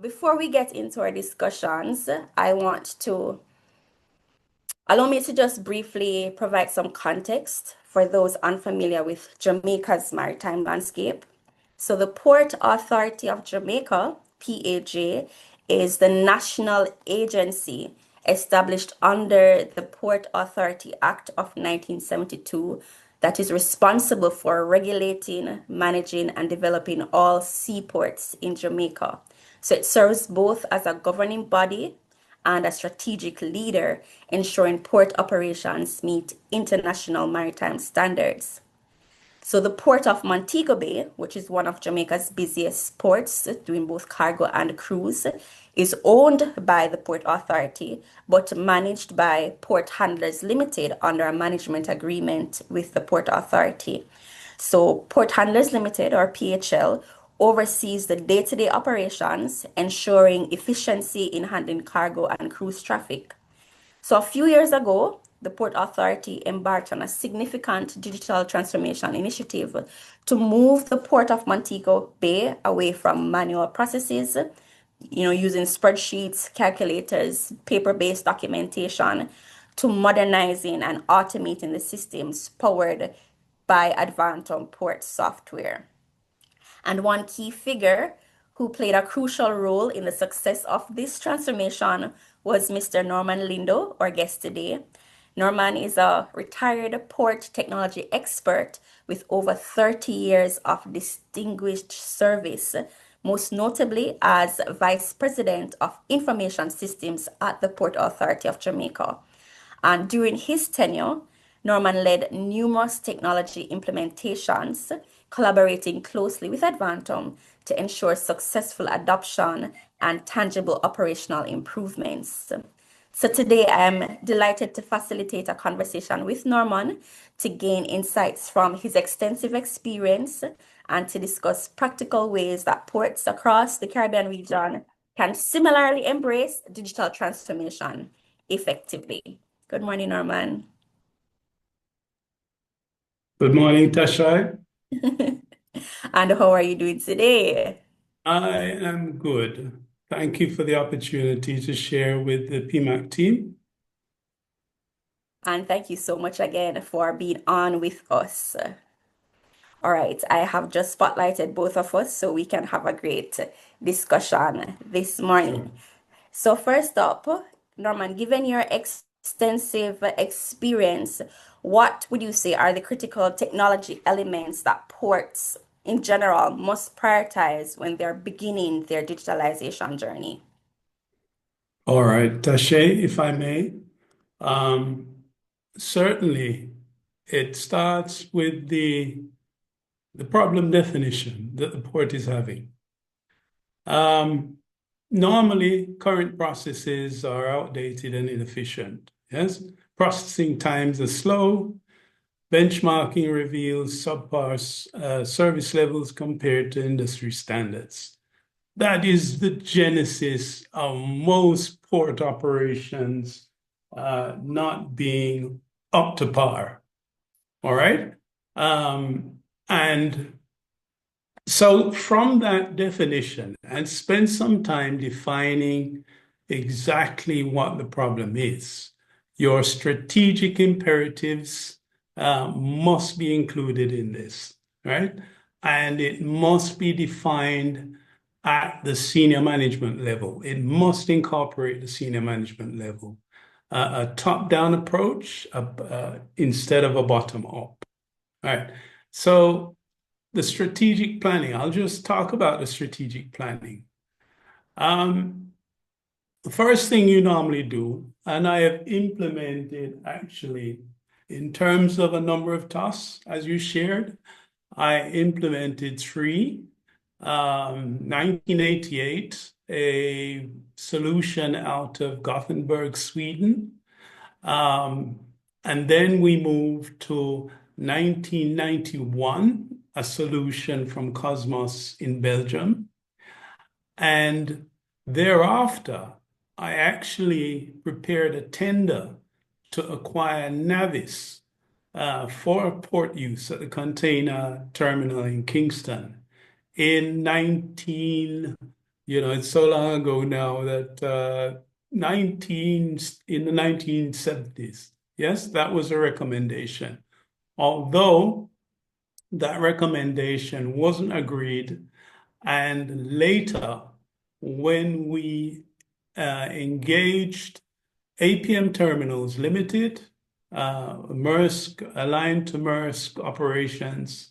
before we get into our discussions, I want to allow me to just briefly provide some context for those unfamiliar with Jamaica's maritime landscape. So, the Port Authority of Jamaica, PAJ, is the national agency established under the Port Authority Act of 1972 that is responsible for regulating, managing, and developing all seaports in Jamaica. So, it serves both as a governing body and a strategic leader, ensuring port operations meet international maritime standards. So the Port of Montego Bay, which is one of Jamaica's busiest ports, doing both cargo and cruise, is owned by the Port Authority, but managed by Port Handlers Limited under a management agreement with the Port Authority. So Port Handlers Limited, or PHL, oversees the day-to-day operations, ensuring efficiency in handling cargo and cruise traffic. So a few years ago, the Port Authority embarked on a significant digital transformation initiative to move the Port of Montego Bay away from manual processes, using spreadsheets, calculators, paper-based documentation, to modernizing and automating the systems powered by ADVANTUM port software. And one key figure who played a crucial role in the success of this transformation was Mr. Norman Lindo, our guest today. Norman is a retired port technology expert with over 30 years of distinguished service, most notably as Vice President of Information Systems at the Port Authority of Jamaica. And during his tenure, Norman led numerous technology implementations, collaborating closely with ADVANTUM to ensure successful adoption and tangible operational improvements. So today I'm delighted to facilitate a conversation with Norman to gain insights from his extensive experience and to discuss practical ways that ports across the Caribbean region can similarly embrace digital transformation effectively. Good morning, Norman. Good morning, Tashai. And how are you doing today? I am good. Thank you for the opportunity to share with the PMAC team. And thank you so much again for being on with us. All right, I have just spotlighted both of us so we can have a great discussion this Sure. morning. So, first up, Norman, given your extensive experience, what would you say are the critical technology elements that ports in general must prioritize when they're beginning their digitalization journey? All right, Tashay, if I may. Um, Certainly, it starts with the problem definition that the port is having. Um, Normally, current processes are outdated and inefficient. Yes, processing times are slow. Benchmarking reveals subpar service levels compared to industry standards. That is the genesis of most port operations not being up to par. All right. And so, from that definition, and spend some time defining exactly what the problem is. Your strategic imperatives must be included in this, right? And it must be defined at the senior management level. It must incorporate the senior management level. A top-down approach instead of a bottom-up. All right. So the strategic planning, I'll just talk about the strategic planning. Um, the first thing you normally do, and I have implemented actually in terms of a number of tasks, as you shared, I implemented three. 1988, a solution out of Gothenburg, Sweden. Um, and then we moved to 1991, a solution from Cosmos in Belgium. And thereafter, I actually prepared a tender to acquire Navis for port use at the container terminal in Kingston in 1992. It's so long ago now that 19 in the 1970s. Yes, that was a recommendation. Although that recommendation wasn't agreed, and later, when we engaged APM Terminals Limited, Maersk, aligned to Maersk operations,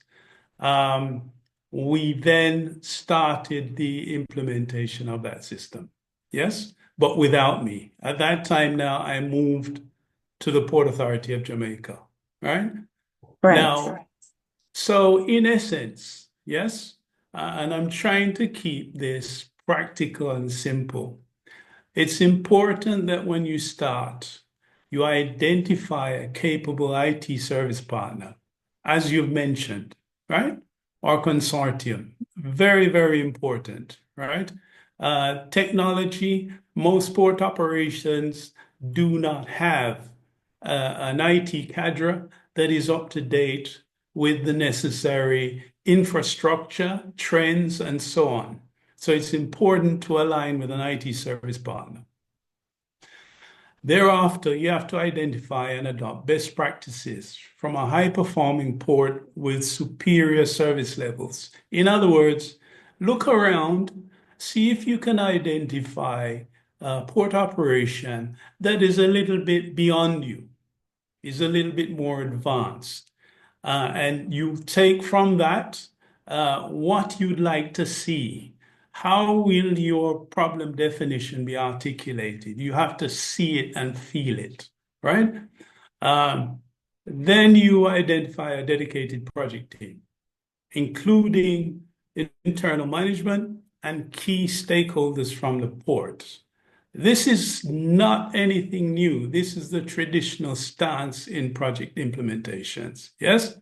we then started the implementation of that system. Yes, but without me. At that time now, I moved to the Port Authority of Jamaica, right? Right. Now, so in essence, yes, and I'm trying to keep this practical and simple. It's important that when you start, you identify a capable IT service partner, as you've mentioned, right? Or consortium. Very, very important, right? Technology, most port operations do not have an IT cadre that is up to date with the necessary infrastructure, trends, and so on. So it's important to align with an IT service partner. Thereafter, you have to identify and adopt best practices from a high-performing port with superior service levels. In other words, look around, see if you can identify a port operation that is a little bit beyond you, is a little bit more advanced. And you take from that what you'd like to see. How will your problem definition be articulated? You have to see it and feel it, right? Um, then you identify a dedicated project team, including internal management and key stakeholders from the port. This is not anything new. This is the traditional stance in project implementations. Yes?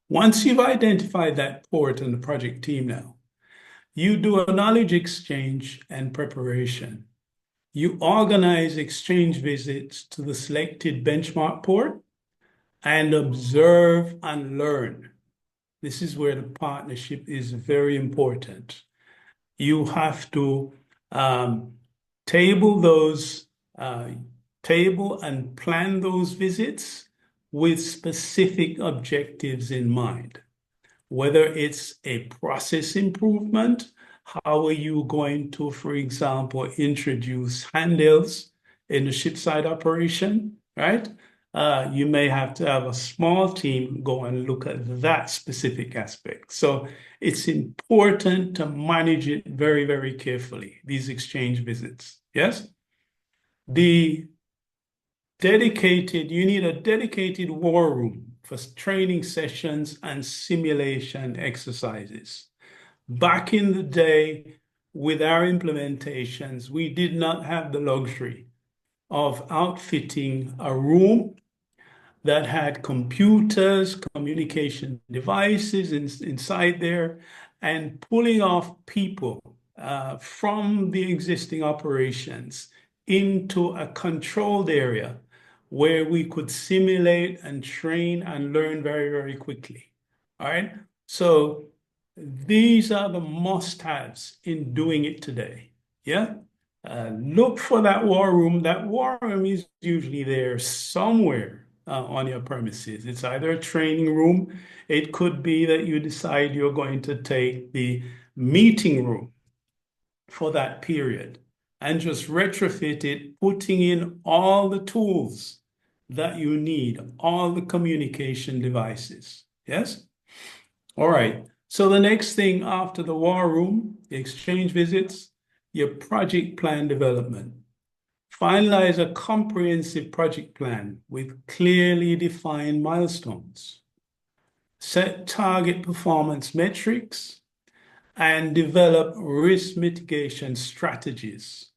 Once you've identified that port and the project team now, you do a knowledge exchange and preparation. You organize exchange visits to the selected benchmark port and observe and learn. This is where the partnership is very important. You have to table those, table and plan those visits with specific objectives in mind. Whether it's a process improvement, how are you going to, for example, introduce handhelds in the shipside operation, right? You may have to have a small team go and look at that specific aspect. So it's important to manage it very, very carefully, these exchange visits. Yes? The you need a dedicated war room for training sessions and simulation exercises. Back in the day, with our implementations, we did not have the luxury of outfitting a room that had computers, communication devices inside there, and pulling off people from the existing operations into a controlled area where we could simulate and train and learn very, very quickly. All right. So these are the must-haves in doing it today. Yeah. Look for that war room. That war room is usually there somewhere on your premises. It's either a training room. It could be that you decide you're going to take the meeting room for that period and just retrofit it, putting in all the tools that you need, all the communication devices. Yes? All right. So the next thing after the war room, the exchange visits, your project plan development. Finalize a comprehensive project plan with clearly defined milestones. Set target performance metrics and develop risk mitigation strategies.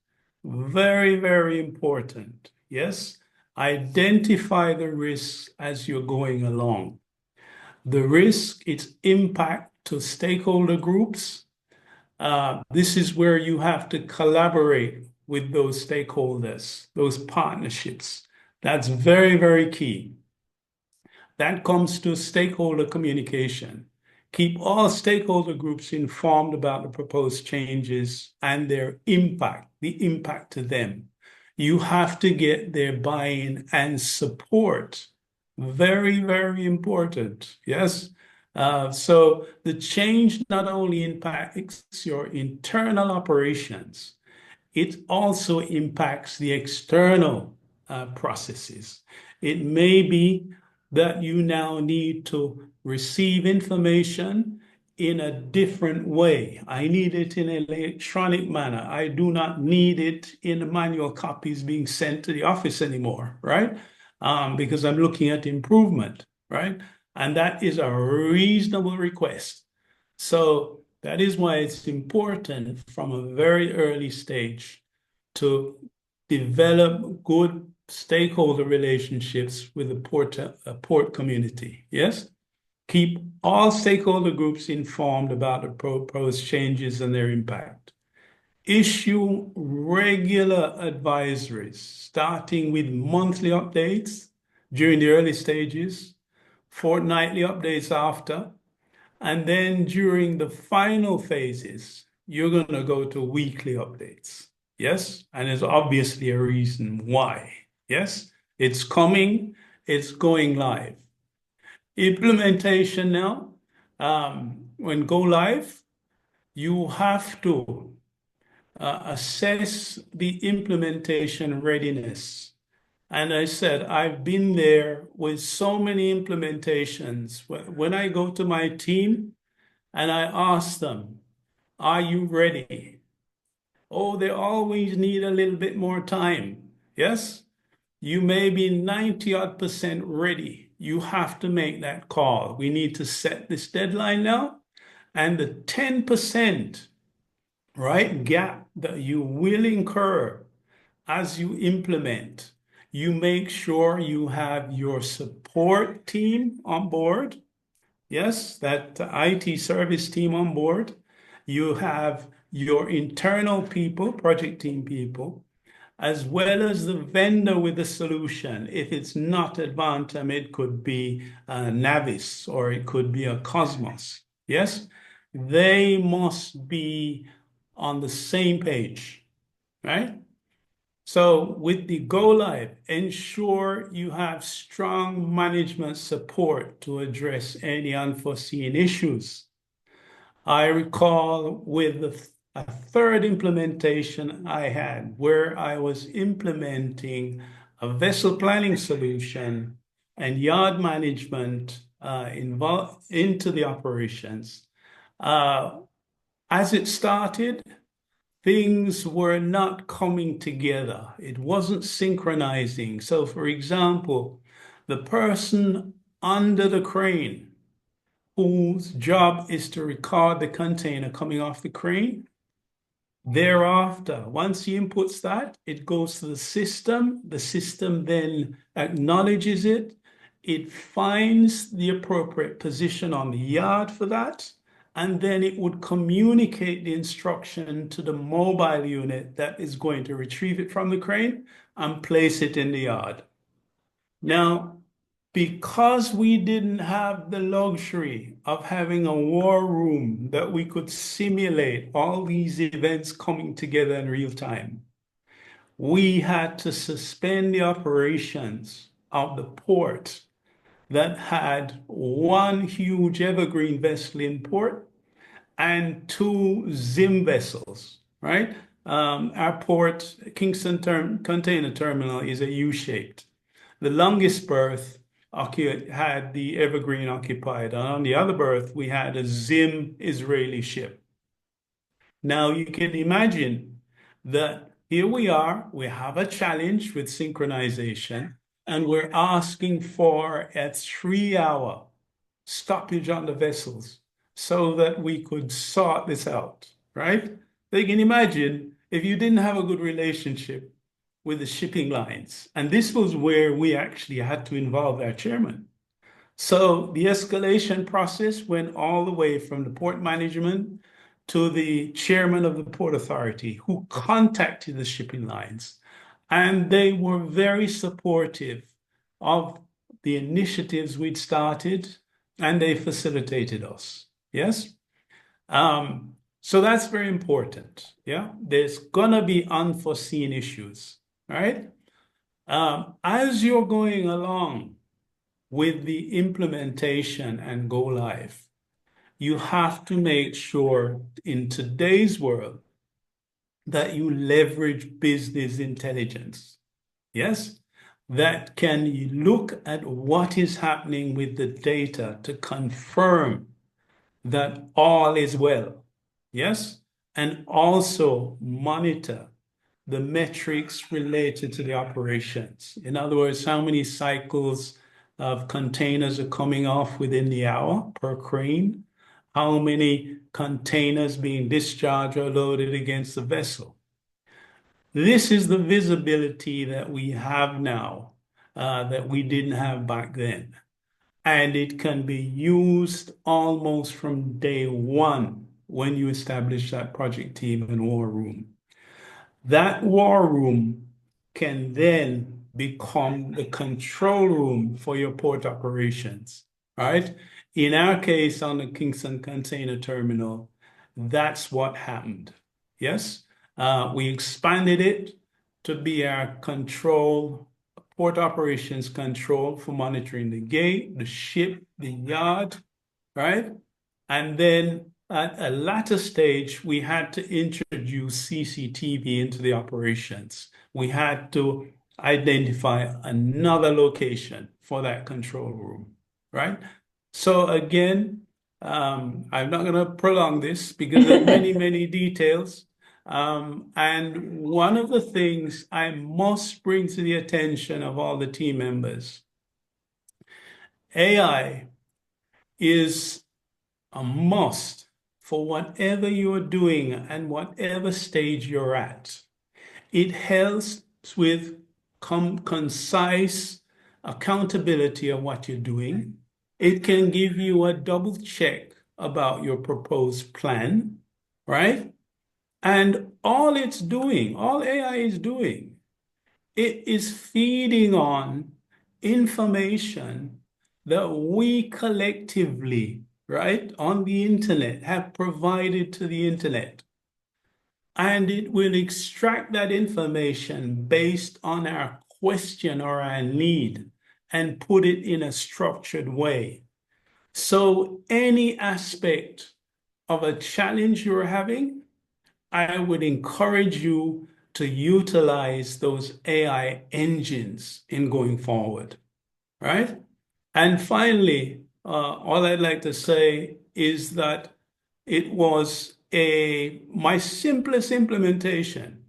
Very, very important. Yes, identify the risks as you're going along. The risk, its impact to stakeholder groups. This is where you have to collaborate with those stakeholders, those partnerships. That's very, very key. That comes to stakeholder communication. Keep all stakeholder groups informed about the proposed changes and their impact, the impact to them. You have to get their buy-in and support. Very, very important. Yes. So the change not only impacts your internal operations, it also impacts the external processes. It may be that you now need to receive information in a different way. I need it in an electronic manner. I do not need it in manual copies being sent to the office anymore, right? Because I'm looking at improvement, right? And that is a reasonable request. So that is why it's important from a very early stage to develop good stakeholder relationships with the port community. Yes? Keep all stakeholder groups informed about the proposed changes and their impact. Issue regular advisories, starting with monthly updates during the early stages, fortnightly updates after, and then during the final phases, you're going to go to weekly updates. Yes? And there's obviously a reason why. Yes? It's coming, it's going live. Implementation now, when go live, you have to assess the implementation readiness. And I said, I've been there with so many implementations. When I go to my team and I ask them, are you ready? Oh, they always need a little bit more time. Yes? You may be 90 odd percent ready. You have to make that call. We need to set this deadline now. And the 10%, right, gap that you will incur as you implement, you make sure you have your support team on board. Yes, that IT service team on board. You have your internal people, project team people, as well as the vendor with the solution. If it's not Advantum, it could be Navis or it could be a Cosmos. Yes, they must be on the same page, right? So with the go live, ensure you have strong management support to address any unforeseen issues. I recall with a third implementation I had where I was implementing a vessel planning solution and yard management involved into the operations. As it started, things were not coming together. It wasn't synchronizing. So, for example, the person under the crane whose job is to record the container coming off the crane, thereafter, once he inputs that, it goes to the system. The system then acknowledges it. It finds the appropriate position on the yard for that, and then it would communicate the instruction to the mobile unit that is going to retrieve it from the crane and place it in the yard. Now, because we didn't have the luxury of having a war room that we could simulate all these events coming together in real time, we had to suspend the operations of the port that had one huge evergreen vessel in port and two ZIM vessels, right? Our port, Kingston Container Terminal, is a U-shaped. The longest berth had the Evergreen occupied. And on the other berth, we had a ZIM Israeli ship. Now you can imagine that here we are, we have a challenge with synchronization, and we're asking for a 3-hour stoppage on the vessels so that we could sort this out, right? So you can imagine if you didn't have a good relationship with the shipping lines. And this was where we actually had to involve our chairman. So the escalation process went all the way from the port management to the chairman of the Port Authority, who contacted the shipping lines. And they were very supportive of the initiatives we'd started, and they facilitated us. Yes. So that's very important. Yeah. There's gonna be unforeseen issues, right? As you're going along with the implementation and go live, you have to make sure in today's world that you leverage business intelligence. Yes, that can look at what is happening with the data to confirm that all is well. Yes, and also monitor the metrics related to the operations. In other words, how many cycles of containers are coming off within the hour per crane? How many containers being discharged or loaded against the vessel? This is the visibility that we have now that we didn't have back then. And it can be used almost from day one when you establish that project team and war room. That war room can then become the control room for your port operations, right? In our case, on the Kingston Container Terminal, that's what happened. Yes, we expanded it to be our control, port operations control for monitoring the gate, the ship, the yard, right? And then at a latter stage, we had to introduce CCTV into the operations. We had to identify another location for that control room, right? So again, I'm not going to prolong this because there are many, many details. And one of the things I must bring to the attention of all the team members, AI is a must for whatever you're doing and whatever stage you're at. It helps with concise accountability of what you're doing. It can give you a double check about your proposed plan, right? And all it's doing, all AI is doing, it is feeding on information that we collectively, right, on the internet have provided to the internet. And it will extract that information based on our question or our need and put it in a structured way. So any aspect of a challenge you're having, I would encourage you to utilize those AI engines in going forward, right? And finally, all I'd like to say is that it was my simplest implementation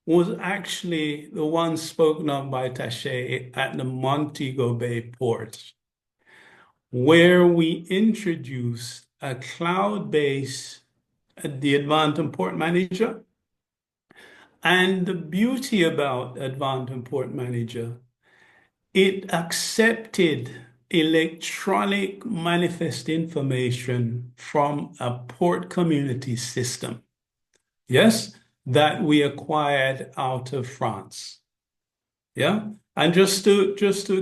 was actually the one spoken of by Tsahai at the Montego Bay port, where we introduced a cloud-based the ADVANTUM Port Manager. And the beauty about ADVANTUM Port Manager, it accepted electronic manifest information from a port community system, yes, that we acquired out of France. Yeah. And just to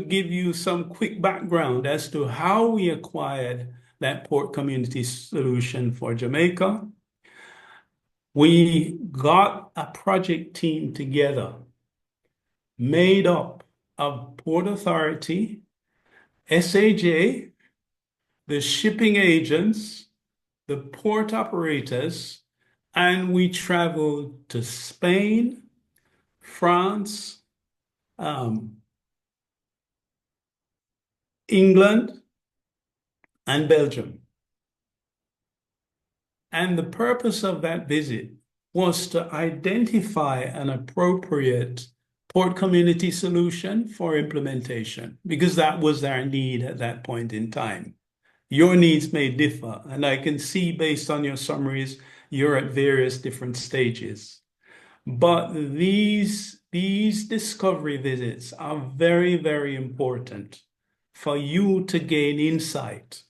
give you some quick background as to how we acquired that port community solution for Jamaica, we got a project team together made up of Port Authority, SAJ, the shipping agents, the port operators, and we traveled to Spain, France, England, and Belgium. And the purpose of that visit was to identify an appropriate port community solution for implementation, because that was our need at that point in time. Your needs may differ, and I can see based on your summaries, you're at various different stages. But these discovery visits are very, very important for you to gain insight,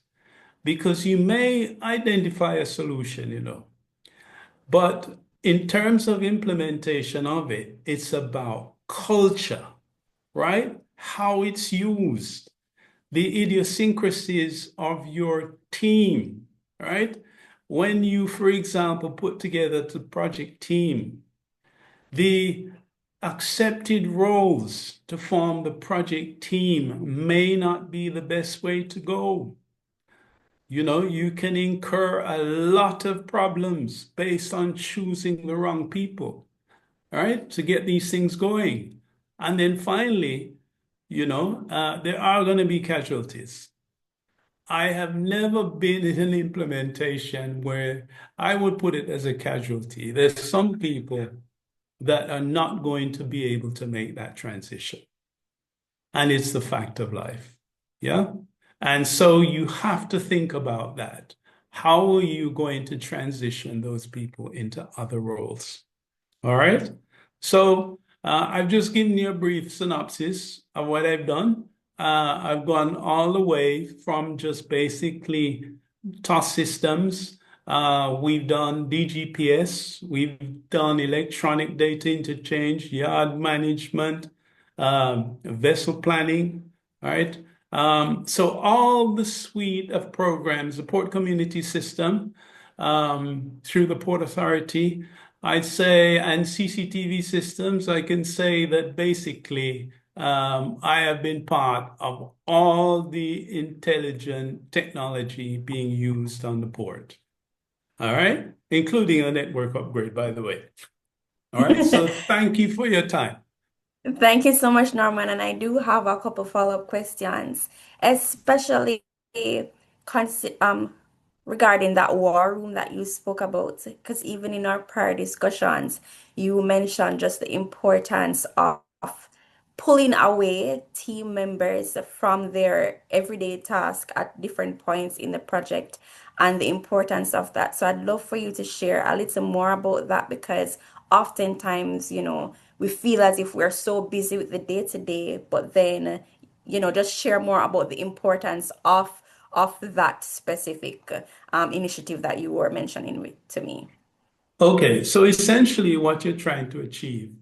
because you may identify a solution, but in terms of implementation of it, it's about culture, right? How it's used, the idiosyncrasies of your team, right? When you, for example, put together the project team, the accepted roles to form the project team may not be the best way to go. You know, you can incur a lot of problems based on choosing the wrong people, all right, to get these things going. And then finally, there are going to be casualties. I have never been in an implementation where I would put it as a casualty. There's some people that are not going to be able to make that transition. And it's the fact of life. Yeah. And so you have to think about that. How are you going to transition those people into other roles? All right. So I've just given you a brief synopsis of what I've done. I've gone all the way from just basically TOS systems. We've done DGPS. We've done electronic data interchange, yard management, vessel planning. All right. So all the suite of programs, the port community system through the Port Authority, I'd say, and CCTV systems, I can say that basically I have been part of all the intelligent technology being used on the port. All right, including a network upgrade, by the way. All right, so thank you for your time. Thank you so much, Norman. And I do have a couple follow-up questions, especially consi regarding that war room that you spoke about. Because even in our prior discussions, you mentioned just the importance of pulling away team members from their everyday task at different points in the project and the importance of that. So I'd love for you to share a little more about that because oftentimes, we feel as if we're so busy with the day to day, but then, just share more about the importance of that specific initiative that you were mentioning to me. Okay, so essentially what you're trying to achieve,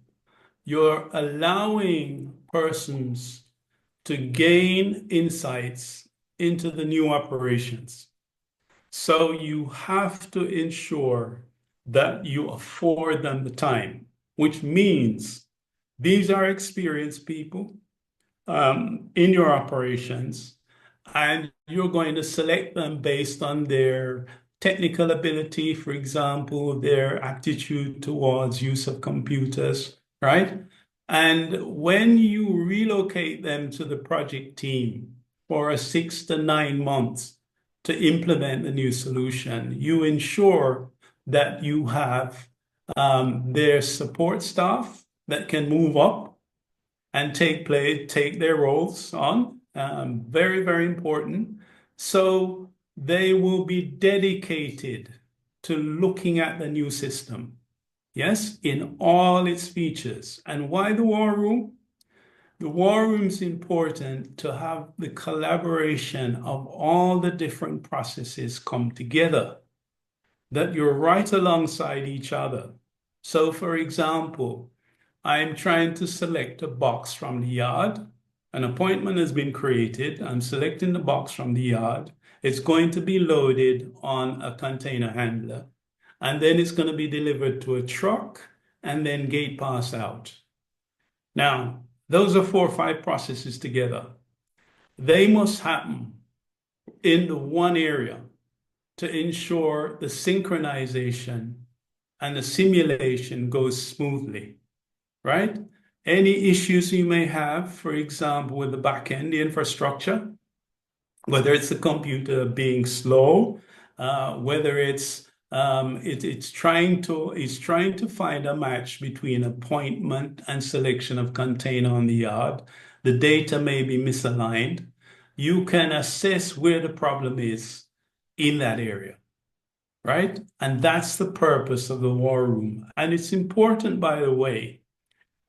you're allowing persons to gain insights into the new operations. So you have to ensure that you afford them the time, which means these are experienced people in your operations, and you're going to select them based on their technical ability, for example, their aptitude towards use of computers, right? And when you relocate them to the project team for a 6 to 9 months to implement the new solution, you ensure that you have their support staff that can move up and take their roles on. Very, very important. So they will be dedicated to looking at the new system. Yes, in all its features. And why the war room? The war room is important to have the collaboration of all the different processes come together, that you're right alongside each other. So, for example, I'm trying to select a box from the yard. An appointment has been created. I'm selecting the box from the yard. It's going to be loaded on a container handler, and then it's going to be delivered to a truck and then gate pass out. Now, those are 4 or 5 processes together. They must happen in the one area to ensure the synchronization and the simulation goes smoothly, right? Any issues you may have, for example, with the backend, the infrastructure, whether it's the computer being slow, whether it's trying to find a match between appointment and selection of container on the yard. The data may be misaligned. You can assess where the problem is in that area, right? And that's the purpose of the war room. And it's important, by the way,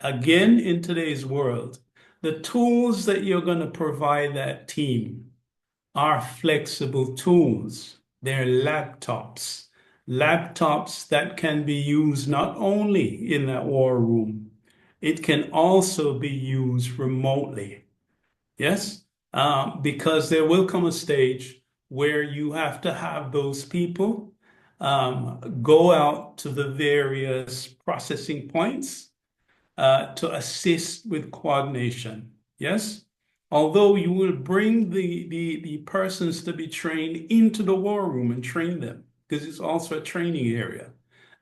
again, in today's world, the tools that you're going to provide that team are flexible tools. They're laptops that can be used not only in that war room, it can also be used remotely. Yes, because there will come a stage where you have to have those people go out to the various processing points to assist with coordination. Yes? Although you will bring the persons to be trained into the war room and train them, because it's also a training area.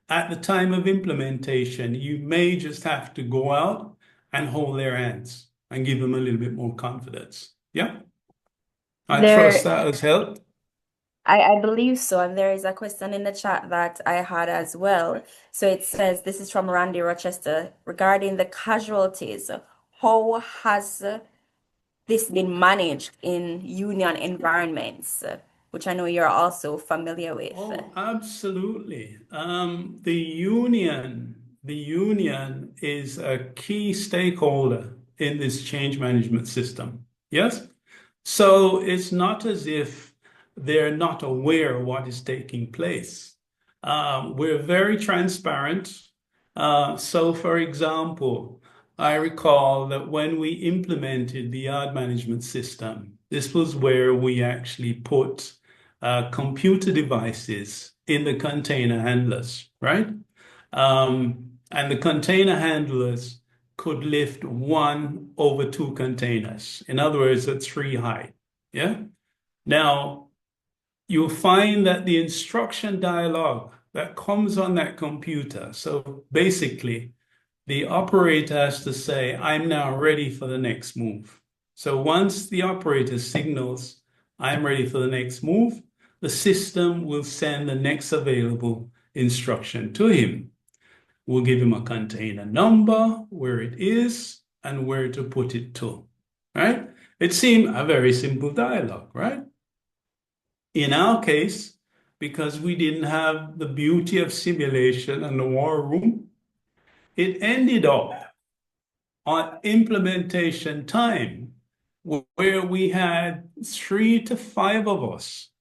At the time of implementation, you may just have to go out and hold their hands and give them a little bit more confidence. Yeah? I trust There, that has helped. I believe so. And there is a question in the chat that I had as well. So it says, this is from Randy Rochester, regarding the casualties. How has this been managed in union environments, which I know you're also familiar with? Oh, absolutely. The union is a key stakeholder in this change management system. Yes? So it's not as if they're not aware of what is taking place. We're very transparent. So, for example, I recall that when we implemented the yard management system, this was where we actually put computer devices in the container handlers, right? And the container handlers could lift 1/2 containers. In other words, a three high. Yeah. Now, you'll find that the instruction dialog that comes on that computer, so basically, the operator has to say, I'm now ready for the next move. So once the operator signals, I'm ready for the next move, the system will send the next available instruction to him. We'll give him a container number, where it is, and where to put it to, right? It seemed a very simple dialogue, right? In our case, because we didn't have the beauty of simulation and the war room, it ended up on implementation time where we had 3 to 5 of us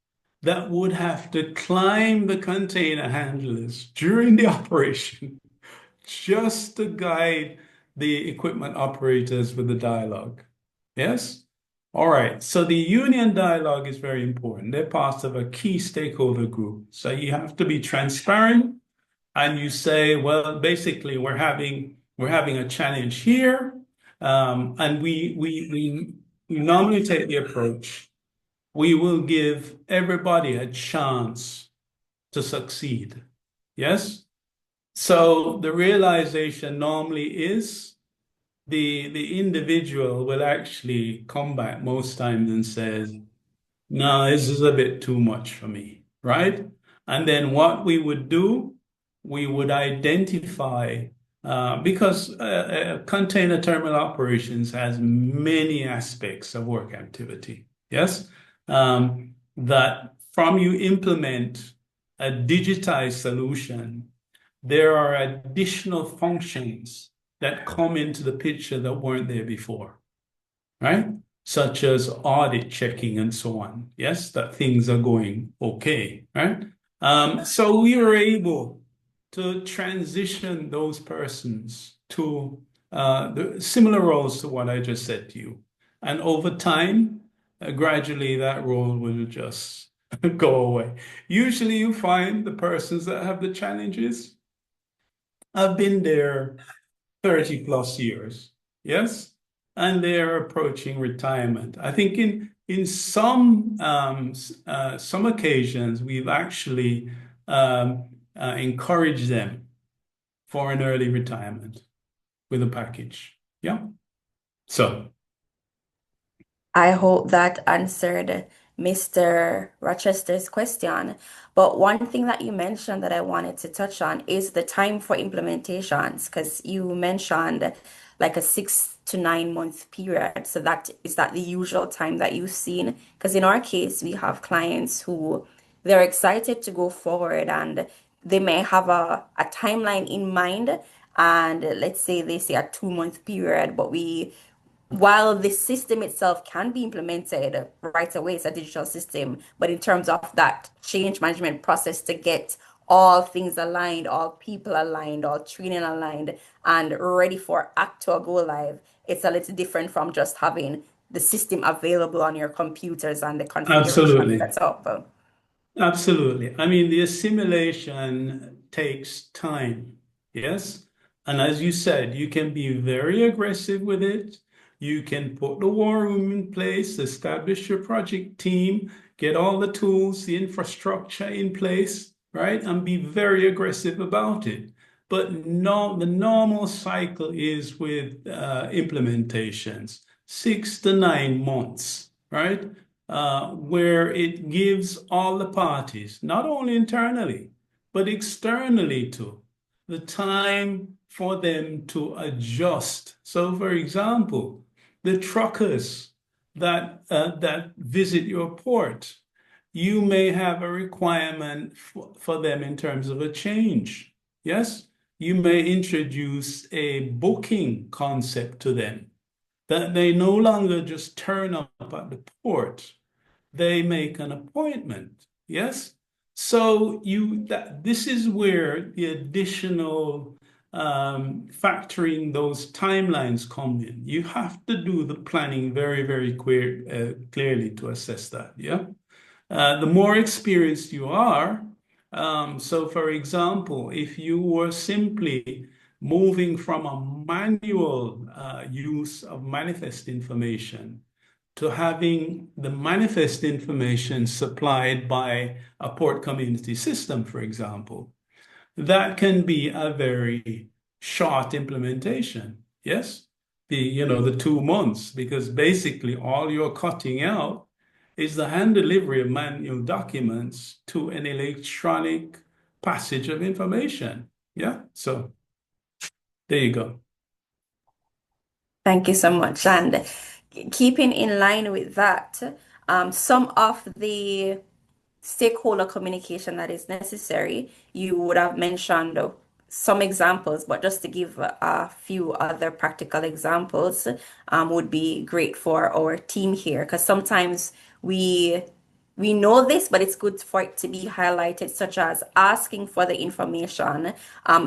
that would have to climb the container handlers during the operation just to guide the equipment operators with the dialogue. Yes? All right. So the union dialogue is very important. They're part of a key stakeholder group. So you have to be transparent and you say, well, basically, we're having a challenge here. And we normally take the approach. We will give everybody a chance to succeed. Yes? So the realization normally is the individual will actually come back most times and says, no, this is a bit too much for me, right? And then what we would do, we would identify, because container terminal operations has many aspects of work activity, yes? That from you implement a digitized solution, there are additional functions that come into the picture that weren't there before, right? Such as audit checking and so on. Yes, that things are going okay, right? So we were able to transition those persons to the similar roles to what I just said to you. And over time, gradually that role will just go away. Usually you find the persons that have the challenges have been there 30 plus years. Yes. And they're approaching retirement. I think in some occasions, we've actually encouraged them for an early retirement with a package. Yeah. So, I hope that answered Mr. Rochester's question. But one thing that you mentioned that I wanted to touch on is the time for implementations, because you mentioned like a 6 to 9 month period. So that the usual time that you've seen? Because in our case, we have clients who they're excited to go forward and they may have a timeline in mind. And let's say they say a 2 month period, but while the system itself can be implemented right away, it's a digital system, but in terms of that change management process to get all things aligned, all people aligned, all training aligned, and ready for actual go live, it's a little different from just having the system available on your computers and the configuration Absolutely. set up. Absolutely. I mean, the assimilation takes time. Yes. And as you said, you can be very aggressive with it. You can put the war room in place, establish your project team, get all the tools, the infrastructure in place, right? And be very aggressive about it. But no, the normal cycle is with implementations, 6 to 9 months, right? Where it gives all the parties, not only internally, but externally too, the time for them to adjust. So, for example, the truckers that visit your port, you may have a requirement for them in terms of a change. Yes, you may introduce a booking concept to them that they no longer just turn up at the port, they make an appointment. Yes. So this is where the additional factoring those timelines come in. You have to do the planning very, very clearly to assess that. Yeah. The more experienced you are, so for example, if you were simply moving from a manual use of manifest information to having the manifest information supplied by a port community system, for example, that can be a very short implementation. Yes, the 2 months, because basically all you're cutting out is the hand delivery of manual documents to an electronic passage of information. Yeah, so there you go. Thank you so much. And keeping in line with that, some of the stakeholder communication that is necessary, you would have mentioned some examples, but just to give a few other practical examples, would be great for our team here, because sometimes we we know this, but it's good for it to be highlighted, such as asking for the information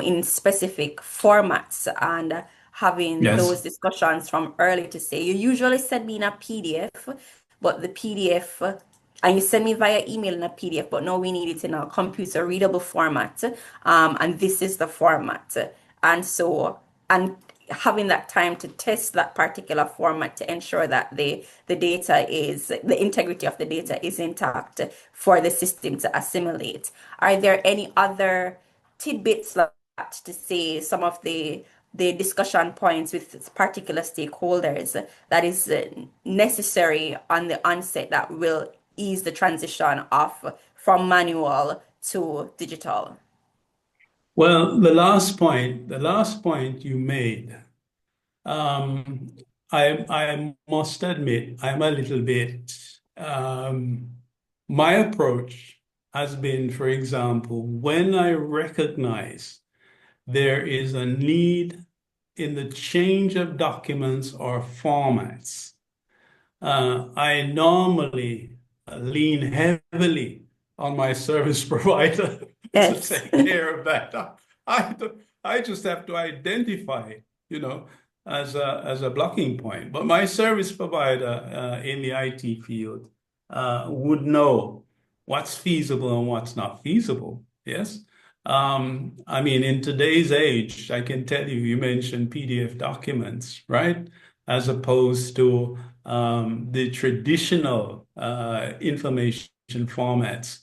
in specific formats and having those Yes. discussions from early to say, you usually send me in a PDF, but the PDF, and you send me via email in a PDF, but no, we need it in a computer readable format. And this is the format. And so, and having that time to test that particular format to ensure that the integrity of the data is intact for the system to assimilate. Are there any other tidbits like that to say some of the discussion points with particular stakeholders that is necessary on the onset that will ease the transition off from manual to digital? Well, the last point you made, um, I must admit, I'm a little bit, my approach has been, for example, when I recognize there is a need in the change of documents or formats, I normally lean heavily on my service provider to Yes. take care of that. I just have to identify it, as a blocking point. But my service provider in the IT field would know what's feasible and what's not feasible. Yes. I mean, in today's age, I can tell you, you mentioned PDF documents, right? As opposed to the traditional information formats.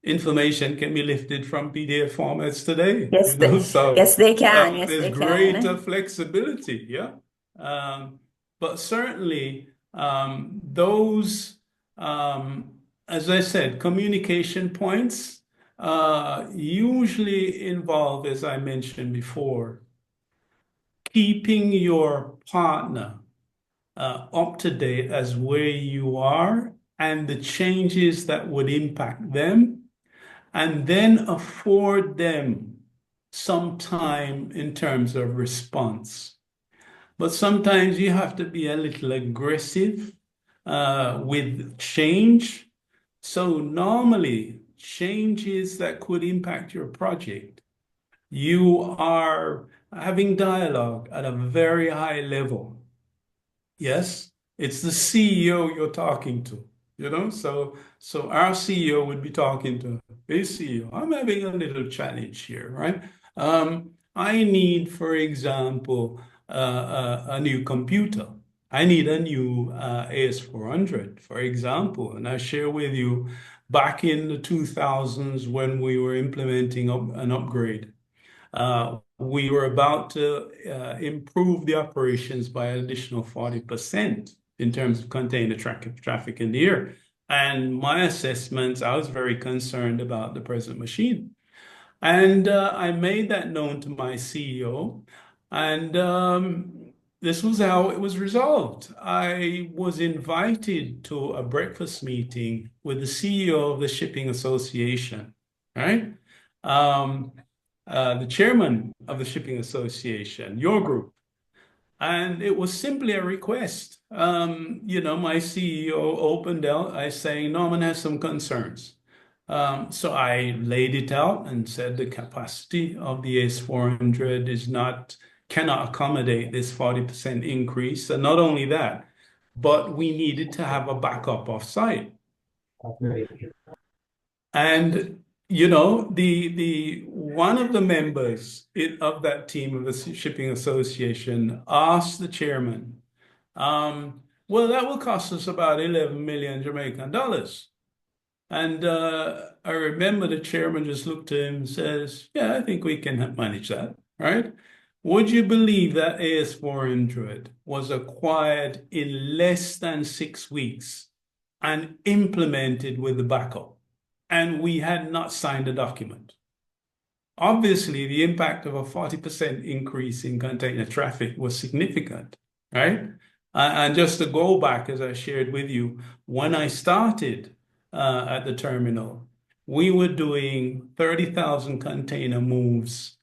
Information can be lifted from PDF formats today, Yes, so yes, they can. Yes, there's they greater can. flexibility, yeah. Um, but certainly, those, as I said, communication points usually involve, as I mentioned before, keeping your partner up to date as where you are and the changes that would impact them, and then afford them some time in terms of response. But sometimes you have to be a little aggressive with change. So normally, changes that could impact your project, you are having dialogue at a very high level. Yes. It's the CEO you're talking to, you know? So our CEO would be talking to his CEO. I'm having a little challenge here, right? I need, for example, a new computer. I need a new AS400, for example. And I share with you back in the 2000s when we were implementing an upgrade. We were about to improve the operations by an additional 40% in terms of container traffic in the air. And my assessments, I was very concerned about the present machine. And I made that known to my CEO. And this was how it was resolved. I was invited to a breakfast meeting with the CEO of the Shipping Association, right? Um, the chairman of the Shipping Association, your group. And it was simply a request. My CEO opened out by saying Norman has some concerns. So I laid it out and said the capacity of the AS400 cannot accommodate this 40% increase. And not only that, but we needed to have a backup off-site. And the one of the members of that team of the Shipping Association asked the chairman, well, that will cost us about 11 million Jamaican dollars. And I remember the chairman just looked at him and says, yeah, I think we can manage that, right? Would you believe that AS400 was acquired in less than 6 weeks and implemented with the backup? And we had not signed a document. Obviously, the impact of a 40% increase in container traffic was significant, right? And just to go back, as I shared with you, when I started at the terminal, we were doing 30,000 container moves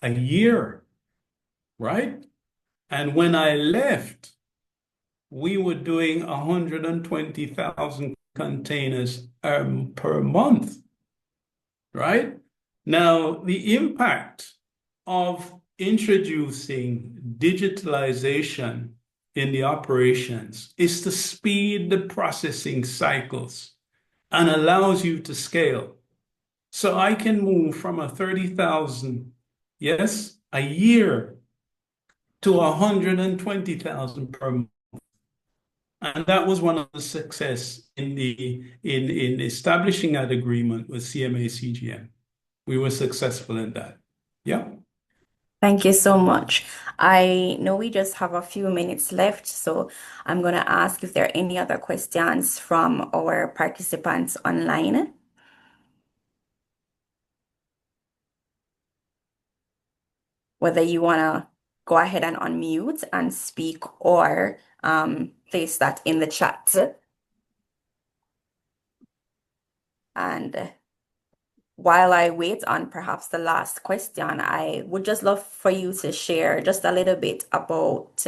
a year, right? And when I left, we were doing 120,000 containers per month, right? Now, the impact of introducing digitalization in the operations is to speed the processing cycles and allows you to scale. So I can move from a 30,000, yes, a year to 120,000 per month. And that was one of the success in establishing that agreement with CMA CGM. We were successful in that. Yeah. Thank you so much. I know we just have a few minutes left, so I'm going to ask if there are any other questions from our participants online. Whether you want to go ahead and unmute and speak or place that in the chat. And while I wait on perhaps the last question, I would just love for you to share just a little bit about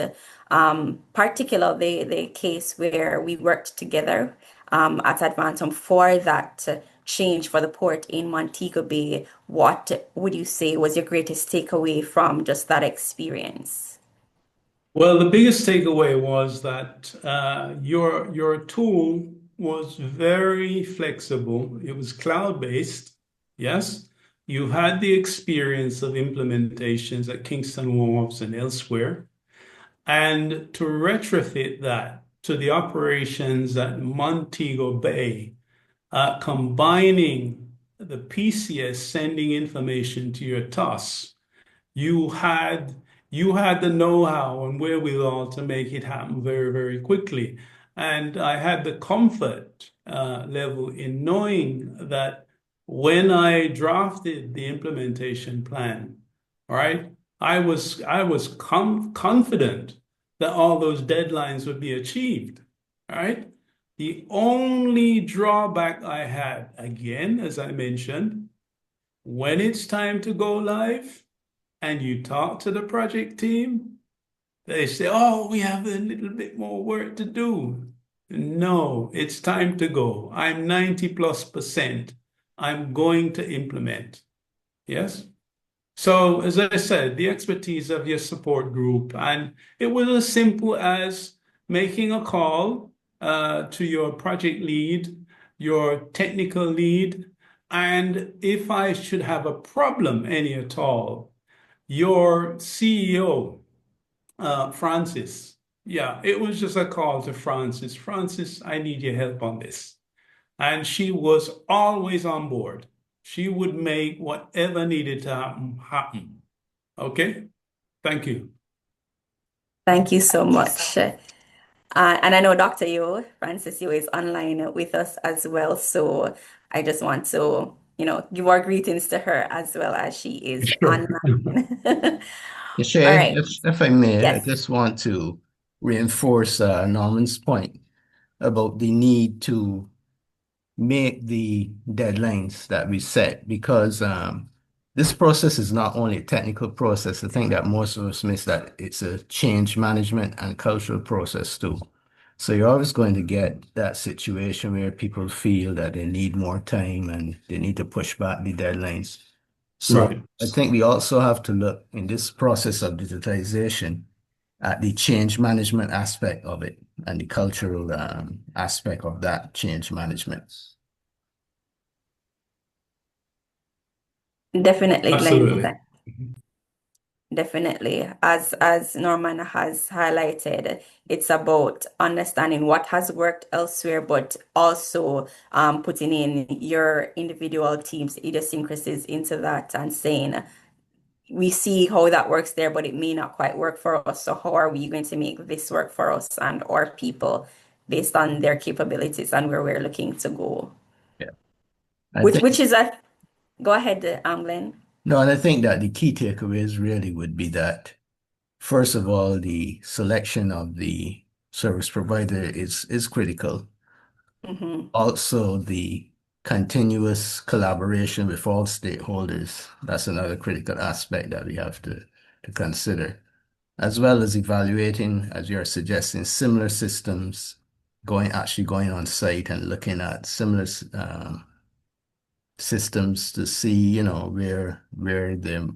particularly the case where we worked together at ADVANTUM for that change for the port in Montego Bay. What would you say was your greatest takeaway from just that experience? Well, the biggest takeaway was that your tool was very flexible. It was cloud-based. Yes. You had the experience of implementations at Kingston Wharves and elsewhere. And to retrofit that to the operations at Montego Bay, combining the PCS sending information to your TOS, you had the know-how and wherewithal to make it happen very, very quickly. And I had the comfort level in knowing that when I drafted the implementation plan, all right, I was confident that all those deadlines would be achieved. All right. The only drawback I had, again, as I mentioned, when it's time to go live and you talk to the project team, they say, oh, we have a little bit more work to do. No, it's time to go. I'm 90+%. I'm going to implement. Yes. So as I said, the expertise of your support group, and it was as simple as making a call to your project lead, your technical lead, and if I should have a problem, any at all, your CEO, Francis. Yeah, it was just a call to Francis. Francis, I need your help on this. And she was always on board. She would make whatever needed to happen happen. Okay? Thank you. Thank you so much. And I know Dr. Yo, Francis Yo, is online with us as well. So I just want to, give our greetings to her as well as she is Sure. online. All Shay, right. if I may, I Yes, just want to reinforce Norman's point about the need to make the deadlines that we set because this process is not only a technical process. I think that most of us miss that it's a change management and cultural process too. So you're always going to get that situation where people feel that they need more time and they need to push back the deadlines. So Right. I think we also have to look in this process of digitalization at the change management aspect of it and the cultural aspect of that change management. definitely, Glenn. Absolutely. Definitely. As Norman has highlighted, it's about understanding what has worked elsewhere, but also putting in your individual team's idiosyncrasies into that and saying, we see how that works there, but it may not quite work for us. So how are we going to make this work for us and our people based on their capabilities and where we're looking to go? Yeah. I Which think which is a go ahead, Glenn. no, and I think that the key takeaways really would be that first of all, the selection of the service provider is critical. Hmm. Also, the continuous collaboration with all stakeholders, that's another critical aspect that we have to consider, as well as evaluating, as you're suggesting, similar systems, actually going on site and looking at similar systems to see, where the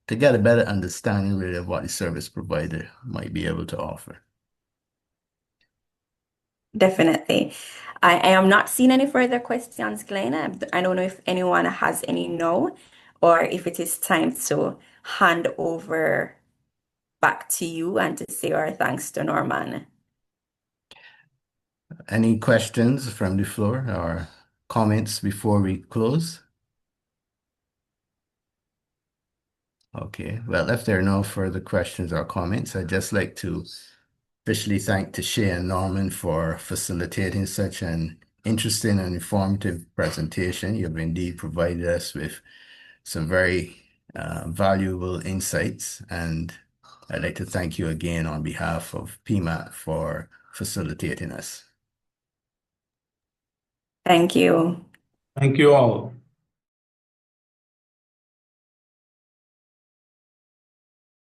to get a better understanding really of what the service provider might be able to offer. Definitely. I am not seeing any further questions, Glenn. I don't know if anyone has any now, or if it is time to hand over back to you and to say our thanks to Norman. Any questions from the floor or comments before we close? Okay, well, if there are no further questions or comments, I'd just like to officially thank Tsahai and Norman for facilitating such an interesting and informative presentation. You've indeed provided us with some very valuable insights, and I'd like to thank you again on behalf of PMAC for facilitating us. Thank you. Thank you all.